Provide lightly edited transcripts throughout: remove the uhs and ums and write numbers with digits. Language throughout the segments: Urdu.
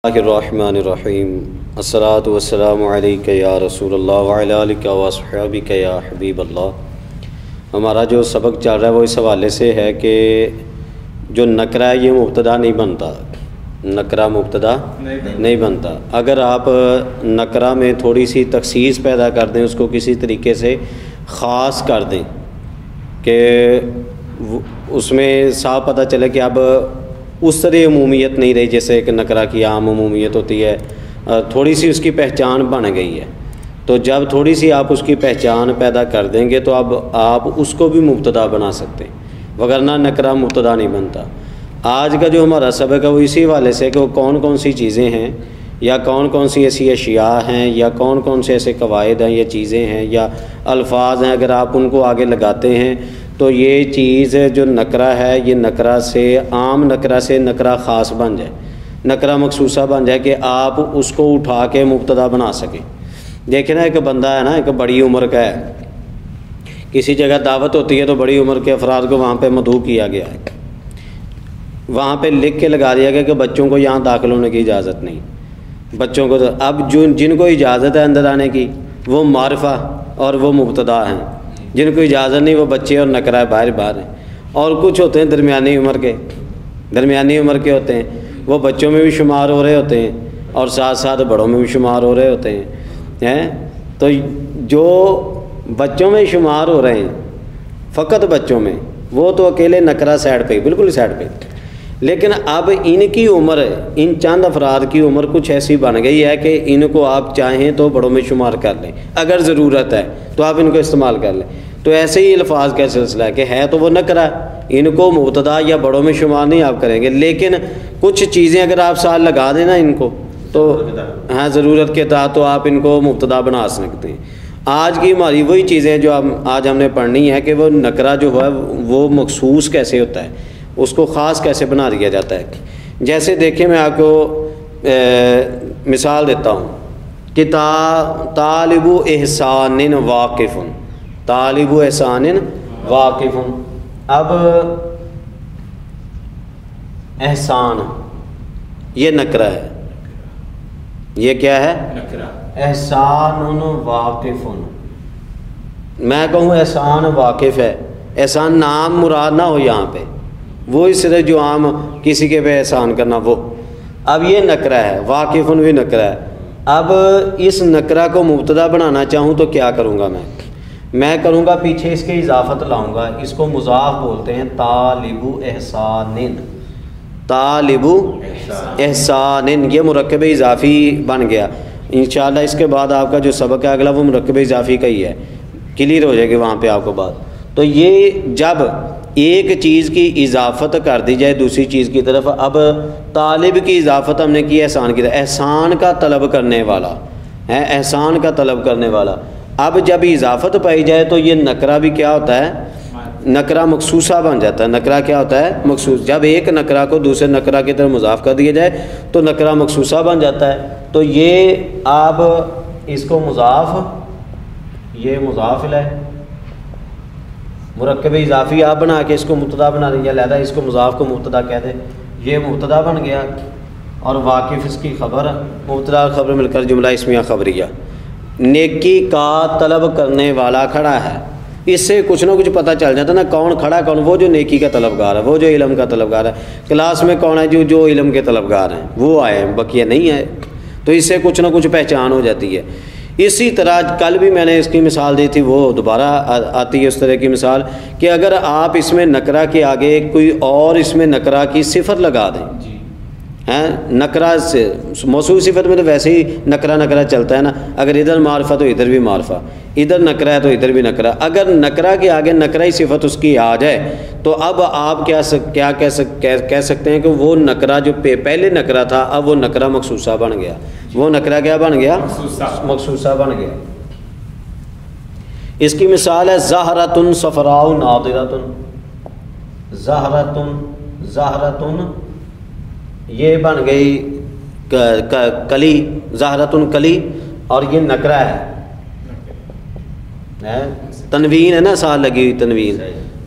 الرحمن الرحیم الصلاۃ والسلام علیک یا رسول اللہ وعلی آلک واصحابک یا حبیب اللہ۔ ہمارا جو سبق چل رہا ہے وہ اس حوالے سے ہے کہ جو نکرہ ہے یہ مبتدا نہیں بنتا، نکرہ مبتدا نہیں بنتا۔ اگر آپ نکرہ میں تھوڑی سی تخصیص پیدا کر دیں، اس کو کسی طریقے سے خاص کر دیں کہ اس میں صاف پتہ چلے کہ اب اس طرح عمومیت نہیں رہی جیسے ایک نکرہ کی عام عمومیت ہوتی ہے، تھوڑی سی اس کی پہچان بن گئی ہے، تو جب تھوڑی سی آپ اس کی پہچان پیدا کر دیں گے تو اب آپ اس کو بھی مبتدا بنا سکتے ہیں، وگرنہ نکرہ مبتدا نہیں بنتا۔ آج کا جو ہمارا سبق ہے وہ اسی حوالے سے کہ وہ کون کون سی چیزیں ہیں یا کون کون سی ایسی اشیاء ہیں یا کون کون سے ایسے قواعد ہیں یا چیزیں ہیں یا الفاظ ہیں، اگر آپ ان کو آگے لگاتے ہیں تو یہ چیز جو نکرہ ہے یہ نکرہ سے عام نکرہ سے نکرہ خاص بن جائے، نکرہ مخصوصہ بن جائے کہ آپ اس کو اٹھا کے مبتدا بنا سکیں۔ دیکھیں نا، ایک بندہ ہے نا، ایک بڑی عمر کا ہے، کسی جگہ دعوت ہوتی ہے تو بڑی عمر کے افراد کو وہاں پہ مدعو کیا گیا ہے، وہاں پہ لکھ کے لگا دیا گیا کہ بچوں کو یہاں داخل ہونے کی اجازت نہیں، بچوں کو اب جن کو اجازت ہے اندر آنے کی وہ معرفہ اور وہ مبتدا ہیں، جن کو اجازت نہیں وہ بچے اور نکرہ باہر ہیں، اور کچھ ہوتے ہیں درمیانی عمر کے ہوتے ہیں، وہ بچوں میں بھی شمار ہو رہے ہوتے ہیں اور ساتھ ساتھ بڑوں میں بھی شمار ہو رہے ہوتے ہیں۔ تو جو بچوں میں شمار ہو رہے ہیں، فقط بچوں میں، وہ تو اکیلے نکرہ سائڈ پہ، بالکل سائڈ پہ، لیکن اب ان کی عمر، ان چند افراد کی عمر کچھ ایسی بن گئی ہے کہ ان کو آپ چاہیں تو بڑوں میں شمار کر لیں، اگر ضرورت ہے تو آپ ان کو استعمال کر لیں۔ تو ایسے ہی الفاظ کا سلسلہ ہے کہ ہے تو وہ نکرہ، ان کو مبتدا یا بڑوں میں شمار نہیں آپ کریں گے، لیکن کچھ چیزیں اگر آپ ساتھ لگا دیں نا ان کو تو ہاں ضرورت کے تحت تو آپ ان کو مبتدا بنا سکتے ہیں۔ آج کی ہماری وہی چیزیں جو آج ہم نے پڑھنی ہے کہ وہ نکرہ جو ہے وہ مخصوص کیسے ہوتا ہے، اس کو خاص کیسے بنا دیا جاتا ہے۔ جیسے دیکھیں، میں آپ کو مثال دیتا ہوں کہ طالب احسان واقف، طالب احسان واقف۔ اب احسان یہ نکرہ ہے، یہ کیا ہے؟ نکرہ۔ احسان واقف، میں کہوں احسان واقف ہے، احسان نام مراد نہ ہو یہاں پہ، وہ اس طرح جو عام کسی کے پہ احسان کرنا وہ، اب یہ نکرہ ہے، واقف بھی نکرہ ہے۔ اب اس نکرہ کو مبتدا بنانا چاہوں تو کیا کروں گا؟ میں کروں گا پیچھے اس کے اضافت لاؤں گا، اس کو مضاف بولتے ہیں، طالب احسان، طالب احسان، یہ مرکب اضافی بن گیا۔ انشاءاللہ اس کے بعد آپ کا جو سبق ہے اگلا وہ مرکب اضافی کا ہی ہے، کلیئر ہو جائے گی وہاں پہ آپ کو بات۔ تو یہ جب ایک چیز کی اضافت کر دی جائے دوسری چیز کی طرف، اب طالب کی اضافت ہم نے کی احسان کی طرف، احسان کا طلب کرنے والا ہے، احسان کا طلب کرنے والا۔ اب جب اضافت پائی جائے تو یہ نکرہ بھی کیا ہوتا ہے؟ نکرہ مخصوصہ بن جاتا ہے۔ نکرہ کیا ہوتا ہے؟ مخصوص۔ جب ایک نکرہ کو دوسرے نکرہ کی طرف مضاف کر دیا جائے تو نکرہ مخصوصہ بن جاتا ہے۔ تو یہ آپ اس کو مضاف، یہ مضاف ہے، مرکب اضافی آپ بنا کے اس کو مبتدا بنا دیں، یا لہذا اس کو مضاف کو مبتدا کہہ دیں، یہ مبتدا بن گیا، اور واقف اس کی خبر، مبتدا اور خبر مل کر جملہ اسمیہ خبریہ۔ نیکی کا طلب کرنے والا کھڑا ہے، اس سے کچھ نہ کچھ پتہ چل جاتا نا کون کھڑا، کون وہ جو نیکی کا طلبگار ہے، وہ جو علم کا طلبگار ہے۔ کلاس میں کون ہے جو علم کے طلبگار ہیں، وہ آئے، بقیہ نہیں آئے، تو اس سے کچھ نہ کچھ پہچان ہو جاتی ہے۔ اسی طرح کل بھی میں نے اس کی مثال دی تھی، وہ دوبارہ آتی ہے اس طرح کی مثال کہ اگر آپ اس میں نکرہ کے آگے کوئی اور اس میں نکرہ کی صفت لگا دیں، نکرہ سے موصوف صفت میں تو ویسے ہی نکرہ چلتا ہے نا، اگر ادھر معرفہ تو ادھر بھی معرفہ، ادھر نکرہ ہے تو ادھر بھی نکرہ، اگر نکرہ کے آگے نکرہ صفت اس کی آ جائے تو اب آپ کیا کہہ سکتے ہیں کہ وہ نکرہ جو پہلے نکرہ تھا اب وہ نکرہ مخصوصہ بن گیا، وہ نکرہ کیا بن گیا؟ مخصوصہ بن گیا۔ اس کی مثال ہے زہرۃ صفراء ناضرۃ، زہرۃ یہ بن گئی کلی، زہرۃ کلی، اور یہ نکرہ ہے، تنوین ہے نا ساتھ لگی ہوئی تنوین،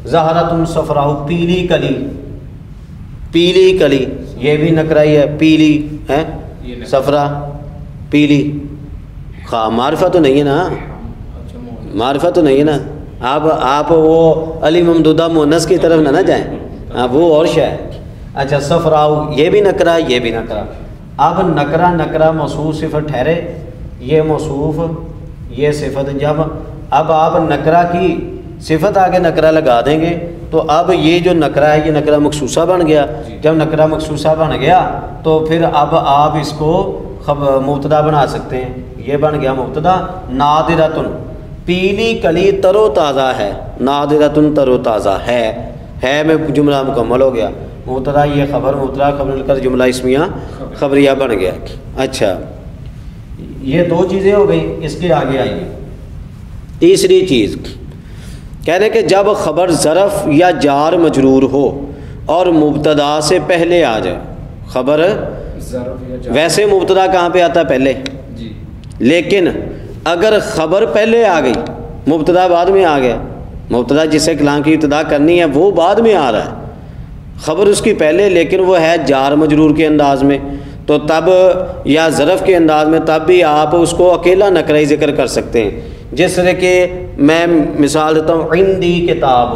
زہرۃ صفراء پیلی کلی، پیلی کلی یہ بھی نکرہ ہی ہے، پیلی ہے صفرا پیلی، معرفت تو نہیں ہے نا، معرفت تو نہیں ہے نا. آپ وہ علی ممدودہ مونس کی طرف نہ جائیں، وہ اور شے ہے. اچھا صفراؤ یہ بھی نکرہ یہ بھی نکرہ. اب نکرہ موصوف صفت ٹھہرے، یہ موصوف یہ صفت. جب اب آپ نکرہ کی صفت آگے نکرہ لگا دیں گے تو اب یہ جو نکرہ ہے یہ نکرہ مخصوصہ بن گیا. جب نکرہ مخصوصہ بن گیا تو پھر اب آپ اس کو مبتدا بنا سکتے ہیں. یہ بن گیا مبتدا. نادرتن پیلی کلی تر و تازہ ہے، نادرتن تر و تازہ ہے میں جملہ مکمل ہو گیا. مبتدا یہ خبر مبتدا خبر مل کر جملہ اسمیہ خبریہ بن گیا. اچھا یہ دو چیزیں ہو گئیں. اس کے آگے آئیے تیسری چیز کہہ رہے کہ جب خبر ظرف یا جار مجرور ہو اور مبتدا سے پہلے آ جائے. خبر ویسے مبتدا کہاں پہ آتا ہے؟ پہلے. لیکن اگر خبر پہلے آ گئی مبتدا بعد میں آ گیا، مبتدا جسے کلام کی ابتدا کرنی ہے وہ بعد میں آ رہا ہے، خبر اس کی پہلے لیکن وہ ہے جار مجرور کے انداز میں، تو تب یا ظرف کے انداز میں تب بھی آپ اس کو اکیلا نکرہ ذکر کر سکتے ہیں. جس طرح کہ میں مثال دیتا ہوں، عندی کتاب،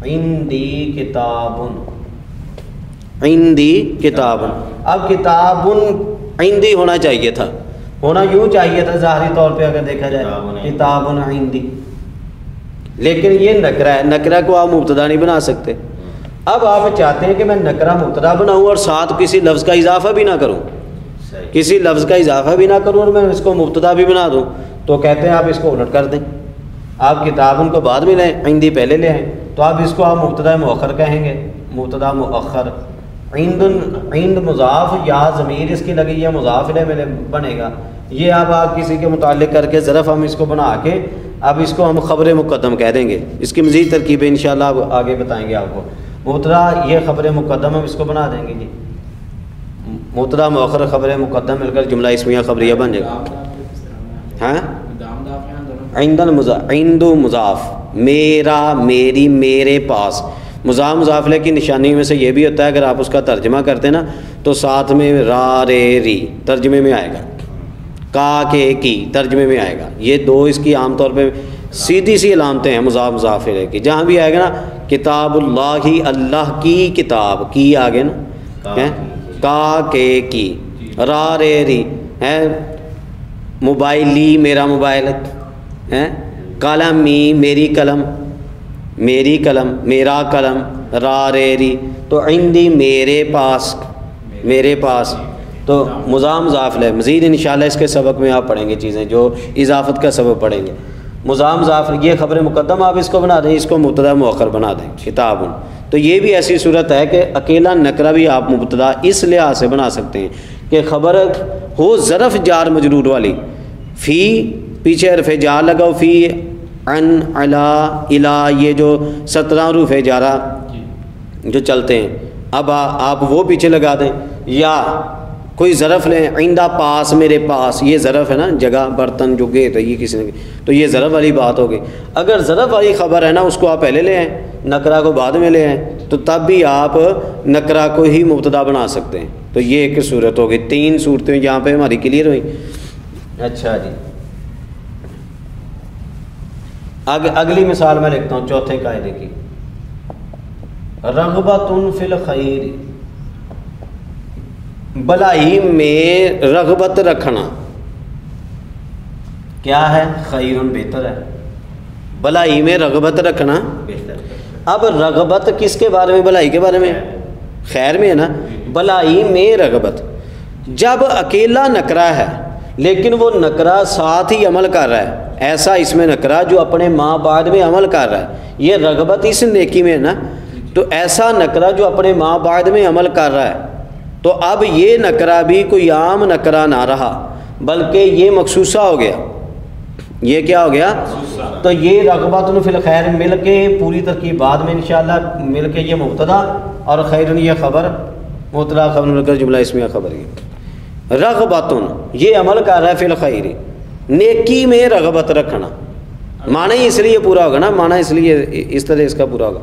عندی کتاب، عندی کتاب. اب کتاب عندی ہونا چاہیے تھا، ہونا یوں چاہیے تھا ظاہری طور پہ اگر دیکھا جائے کتاب عندی، لیکن یہ نکرہ ہے، نکرہ کو آپ مبتدا نہیں بنا سکتے. اب آپ چاہتے ہیں کہ میں نکرہ مبتدا بناؤں اور ساتھ کسی لفظ کا اضافہ بھی نہ کروں، کسی لفظ کا اضافہ بھی نہ کروں اور میں اس کو مبتدا بھی بنا دوں، تو کہتے ہیں آپ اس کو الٹ کر دیں. آپ کتاب ان کو بعد میں لیں، عندی پہلے لے آئیں، تو آپ اس کو آپ مبتدا مؤخر کہیں گے، مبتدا مؤخر. عند مضاف یا ضمیر اس کی لگی ہے مضاف الیہ میں بنے گا. یہ آپ کسی کے متعلق کر کے ظرف ہم اس کو بنا کے اب اس کو ہم خبر مقدم کہہ دیں گے. اس کی مزید ترکیبیں انشاءاللہ اب آگے بتائیں گے آپ کو. مبتدا یہ خبر مقدم ہم اس کو بنا دیں گے جی، مبتدا مؤخر خبر مقدم مل کر جملہ اسمیہ خبریہ بن جائے گا. ہاں عند مضاف، میرا میری میرے پاس. مضاف مضاف الیہ کی نشانی میں سے یہ بھی ہوتا ہے اگر آپ اس کا ترجمہ کرتے نا تو ساتھ میں را رے ری ترجمے میں آئے گا، کا کے کی ترجمے میں آئے گا. یہ دو اس کی عام طور پہ سیدھی سی علامتیں ہیں مضاف مضاف الیہ کی. جہاں بھی آئے گا نا کتاب اللہ ہی، اللہ کی کتاب، کی آگے نا کا کے کی، را رے ری ہے، موبائلی میرا موبائل ہے، قلمی میری قلم، میری قلم میرا قلم، را رے ری. تو عندی میرے پاس، میرے پاس. تو مضاف مضاف الیہ مزید انشاءاللہ اس کے سبق میں آپ پڑھیں گے چیزیں جو اضافت کا سبب پڑھیں گے. مضاف مضاف یہ خبر مقدم آپ اس کو بنا دیں، اس کو مبتدا مؤخر بنا دیں کتاب. تو یہ بھی ایسی صورت ہے کہ اکیلا نکرہ بھی آپ مبتدا اس لحاظ سے بنا سکتے ہیں کہ خبر ہو ظرف جار مجرور والی، فی پیچھے حرف جار لگاؤ، فی عن علا الا، یہ جو 17 حروف جارہ جو چلتے ہیں اب آپ وہ پیچھے لگا دیں. یا کوئی ظرف لیں، عندہ پاس میرے پاس، یہ ظرف ہے نا، جگہ برتن جو گئے تو یہ کسی نے، تو یہ ظرف والی بات ہوگی. اگر ظرف والی خبر ہے نا اس کو آپ پہلے لے آئیں، نکرہ کو بعد میں لے آئیں، تو تب بھی آپ نکرہ کو ہی مبتدا بنا سکتے ہیں. تو یہ ایک صورت ہوگی. 3 صورتیں یہاں پہ ہماری کلیئر ہوئیں. اچھا جی اگلی مثال میں لکھتا ہوں چوتھے قاعدے کی. رغبۃ فی الخیر، بلائی میں رغبت رکھنا کیا ہے؟ خیر بہتر ہے. بلائی میں رغبت رکھنا بہتر. اب رغبت کس کے بارے میں؟ بلائی کے بارے میں، خیر میں ہے نا. بلائی میں رغبت جب اکیلا نکرہ ہے لیکن وہ نکرہ ساتھ ہی عمل کر رہا ہے، ایسا اس میں نکرہ جو اپنے ماں بعد میں عمل کر رہا ہے، یہ رغبت اس نیکی میں ہے نا. تو ایسا نکرہ جو اپنے ماں بعد میں عمل کر رہا ہے، تو اب یہ نکرہ بھی کوئی عام نکرہ نہ رہا بلکہ یہ مخصوصہ ہو گیا. یہ کیا ہو گیا؟ تو یہ رغبت فی الخیر مل کے پوری ترکیب بعد میں انشاءاللہ مل کے یہ مبتدا اور خیر یہ خبر، مبتدا خبر مل کر جملہ اسمیہ خبر. رغبت یہ عمل کر رہا ہے فی الخیر، نیکی میں رغبت رکھنا. معنی اس لیے پورا ہوگا نا، معنی اس لیے اس طرح اس کا پورا ہوگا.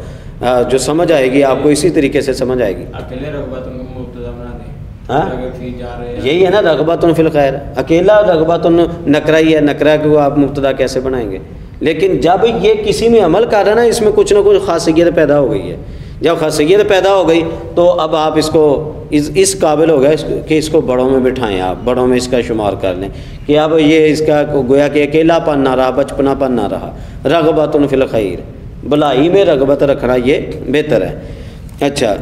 جو سمجھ آئے گی آپ کو اسی طریقے سے سمجھ آئے گی. اکیلے رغبت مبتدا بنا دیں. ہاں فی جا رہے ہیں یہی ہے نا رغبت فی الخیر. اکیلا رغبت نکرہ ہی ہے, نکرہ کو آپ مبتدا کیسے بنائیں گے؟ لیکن جب یہ کسی میں عمل کر رہا ہے نا, اس میں کچھ نہ کچھ خاصیت پیدا ہو گئی ہے. جب خاصیت پیدا ہو گئی تو اب آپ اس کو اس قابل ہو گئے کہ اس کو بڑوں میں بٹھائیں, آپ بڑوں میں اس کا شمار کر لیں کہ اب یہ اس کا گویا کہ اکیلا پن نہ رہا, بچپنا پن نہ رہا. رغبت فی الخیر, بھلائی میں رغبت رکھنا یہ بہتر ہے. اچھا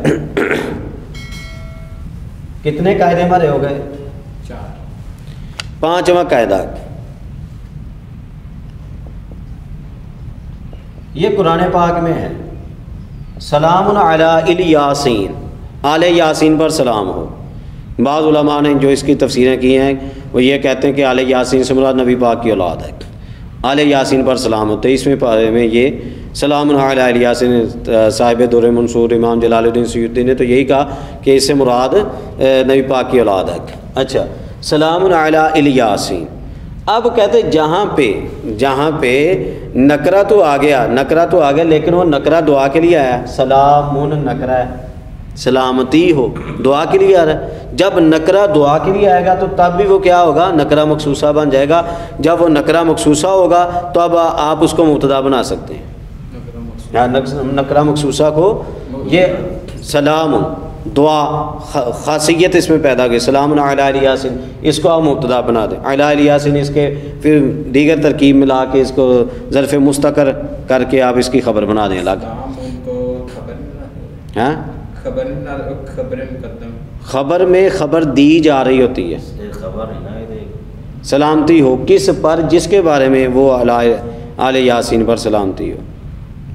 کتنے قاعدے ہمارے ہو گئے؟ 4. 5واں قاعدہ یہ قرآن پاک میں ہے, سلام علی الیاسین, آل یاسین پر سلام ہو. بعض علماء نے جو اس کی تفسیریں کی ہیں وہ یہ کہتے ہیں کہ آل یاسین سے مراد نبی پاک کی اولاد ہے. آل یاسین پر سلام ہوتے ہیں. اس میں پارے میں یہ سلام علی الیاسین, صاحب در منصور امام جلال الدین سیوطی نے تو یہی کہا کہ اس سے مراد نبی پاک کی اولاد ہے. اچھا سلام علی الیاسین. اب کہتے جہاں پہ نکرہ تو آ گیا لیکن وہ نکرہ دعا کے لیے آیا. سلامون نکرہ ہے, سلامتی ہو دعا کے لیے آ رہا ہے. جب نکرہ دعا کے لیے آئے گا تو تب بھی وہ کیا ہوگا؟ نکرہ مخصوصہ بن جائے گا. جب وہ نکرہ مخصوصہ ہوگا تو اب آپ اس کو مبتدا بنا سکتے ہیں. نکرہ مخصوصہ کو یہ سلام دعا خاصیت اس میں پیدا گئی. سلام علی الیاسین, اس کو آپ مبتدا بنا دیں. علی الیاسین اس کے پھر دیگر ترکیب ملا کے اس کو ظرف مستقر کر کے آپ اس کی خبر بنا دیں الگ. ہاں خبر میں خبر دی جا رہی ہوتی ہے. سلامتی ہو کس پر؟ جس کے بارے میں وہ آل یاسین پر سلامتی ہو.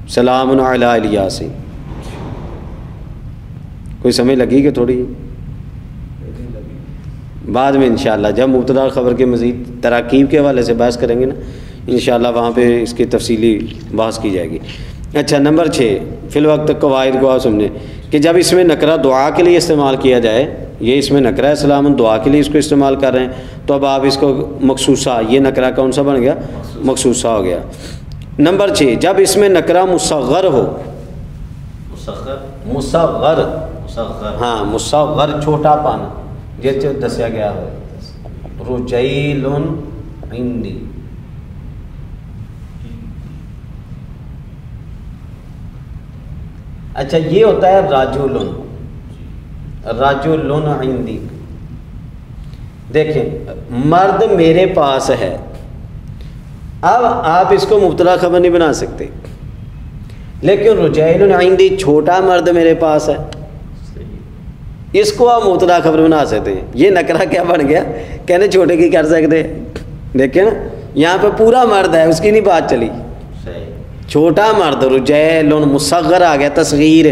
سلام علی الیاسین. کوئی سمجھ لگی کہ تھوڑی؟ بعد میں انشاءاللہ جب مبتدا خبر کے مزید تراکیب کے حوالے سے بحث کریں گے نا انشاءاللہ وہاں پہ اس کی تفصیلی بحث کی جائے گی. اچھا نمبر 6 فی الوقت قواعد کو آپ سمجھیں کہ جب اس میں نکرہ دعا کے لیے استعمال کیا جائے, یہ اس میں نکرہ سلام دعا کے لیے اس کو استعمال کر رہے ہیں, تو اب آپ اس کو مخصوصہ, یہ نکرہ کون سا بن گیا؟ مخصوصہ ہو گیا. نمبر 6 جب اس میں نکرہ مصغر ہو. مصغر ہاں مصغر چھوٹا پن جس دسیا گیا ہو. رجیل عندی, اچھا یہ ہوتا ہے رجل عندی. دیکھیں مرد میرے پاس ہے, اب آپ اس کو مبتدا خبر نہیں بنا سکتے, لیکن رجیل عندی چھوٹا مرد میرے پاس ہے, اس کو آپ مبتدا خبر بنا سکتے ہیں. یہ نکرہ کیا بن گیا؟ کہنے چھوٹے کی کر سکتے. دیکھیں نا یہاں پہ پورا مرد ہے, اس کی نہیں بات چلی. چھوٹا مرد رجیل مصغر آ گیا, تصغیر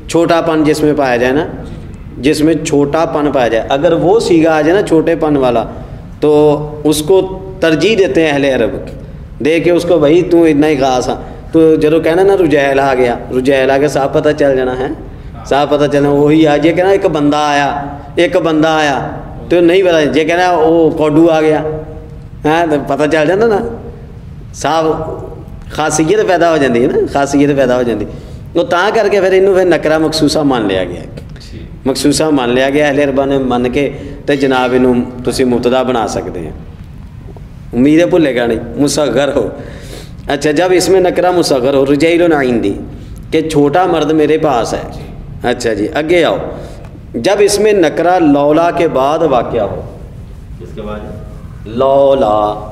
چھوٹا پن جس میں پایا جائے نا, جس میں چھوٹا پن پایا جائے. اگر وہ سیگا آ جائے نا چھوٹے پن والا تو اس کو ترجیح دیتے ہیں اہل عرب, دے کے اس کو بھائی تو اتنا ہی خاص ہاں. تو جب کہنا نا رجیل آ گیا صاحب پتہ چل جانا ہے, صاحب پتہ چلنا وہی آ. یہ کہنا ایک بندہ آیا تو نہیں پتا, یہ کہنا وہ کوڈو آ گیا ہاں تو پتہ چل جاتا نا صاحب. خاصیت پیدا ہو جاتی ہے نا, خاصیت پیدا ہو جاتی. وہ تا کر کے پھر انہوں نکرہ مخصوصہ مان لیا گیا, مخصوصہ مان لیا گیا. اہل عرب نے من کے تو جناب انہوں تسی مبتدا بنا سکتے ہیں. امید ہے بھولے گا نہیں, مصغر ہو. اچھا جب اس میں نکرہ مصغر ہو, رجیل عندی کہ چھوٹا مرد میرے پاس ہے. اچھا جی آگے آؤ. جب اس میں نکرہ لولا کے بعد واقعہ ہو, کس کے بعد؟ لولا.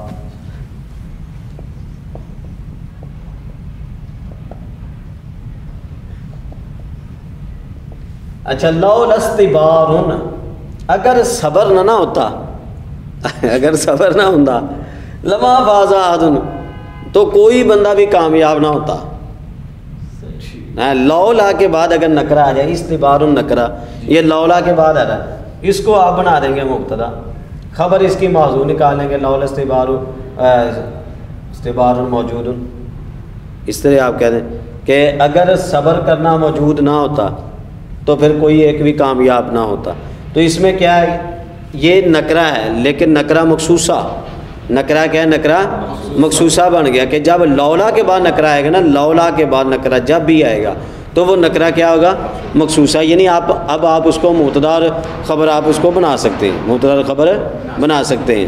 اچھا لولا استبار, اگر صبر نہ ہوتا, اگر صبر نہ ہوتا لما فاز احد, تو کوئی بندہ بھی کامیاب نہ ہوتا. لولا کے بعد اگر نکرہ آ جائے, استبار نکرہ یہ لولا کے بعد آ رہا ہے, اس کو آپ بنا دیں گے مبتدا, خبر اس کی موضوع نکالیں گے لولا استبار موجود. اس طرح آپ کہہ دیں کہ اگر صبر کرنا موجود نہ ہوتا تو پھر کوئی ایک بھی کامیاب نہ ہوتا. تو اس میں کیا ہے, یہ نکرہ ہے لیکن نکرہ مخصوصہ. نکرہ کیا ہے؟ نکرہ مخصوصہ بن گیا کہ جب لولا کے بعد نکرہ آئے گا نا, لولا کے بعد نکرہ جب بھی آئے گا تو وہ نکرہ کیا ہوگا؟ مخصوصہ، یعنی اب آپ اس کو مبتدا خبر آپ اس کو بنا سکتے ہیں، مبتدا خبر بنا سکتے ہیں۔